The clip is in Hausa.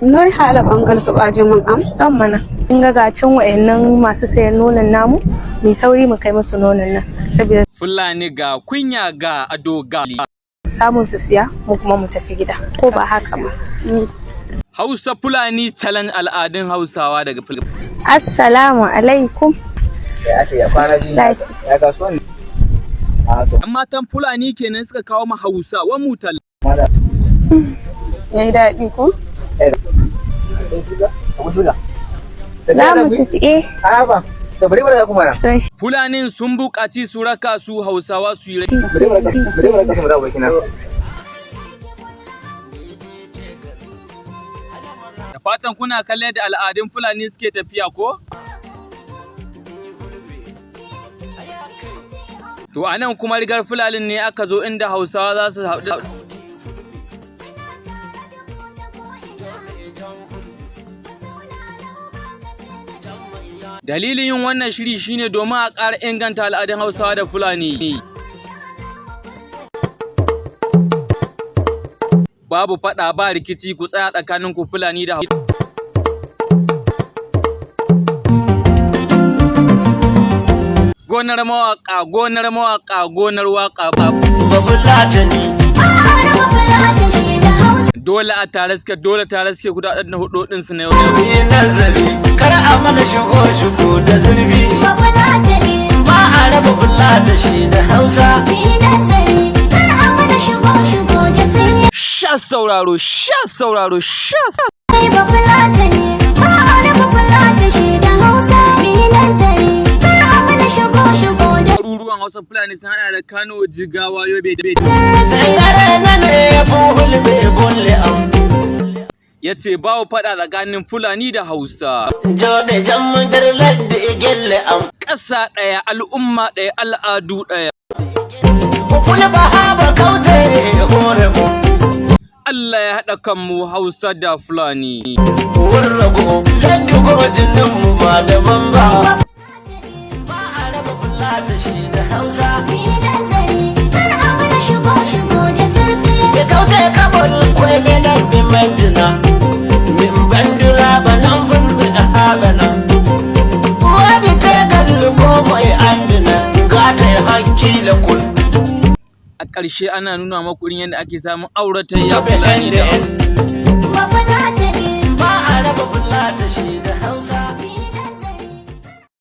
Noi hala bangal su baje mun dan mana in ga gacin wayannan masu sayan nonon namu mai sauri mu kai musu nonon nan saboda Fulani ga kunya ga ado ga samun su siya mu kuma mu tafi gida ko ba haka ba. Hausa Fulani talan al'adun Hausawa daga Fulani. Assalamu alaikum. Ya kwana ji ya kasuwan. Matan Fulani kenan suka kawo ma Hausawa mu tal. yayi daɗi ko? Za mu tafi ba. Da bari bari kuma na. Fulanin sun buƙaci su raka su Hausawa su yi Da fatan kuna kalle da al'adun Fulani suke tafiya ko? To anan kuma rigar Fulanin ne aka zo inda Hausawa za su haɗu. Dalilin yin wannan shiri shine domin a ƙara inganta al'adun Hausawa da Fulani. Babu faɗa ba rikici ku tsaya tsakanin ku Fulani da Hausa. Gonar mawaƙa, gonar mawaƙa, gonar waƙa babu. Dole a tare suke, dole tare suke kudaden na hudodin su na yau. Yi nazari, kar a mana shigo da zurfi. Ba a raba fulata shi da Hausa. Yi nazari, kar a mana shigo da zurfi. Sha sauraro, sha sauraro, sha Ba fulata ne, ba a raba fulata shi da Hausa. Yi nazari, kar a mana shigo da Garuruwan Hausa Fulani sun hada da Kano, Jigawa, Yobe da Bauchi. Ya ce babu faɗa tsakanin Fulani da Hausa. Ƙasa ɗaya, al'umma ɗaya, al'adu ɗaya. Allah ya haɗa kanmu Hausa da Fulani. A ƙarshe ana nuna maku irin yadda ake samun auratayya Fulani da Hausa. Ba a raba fulata shi da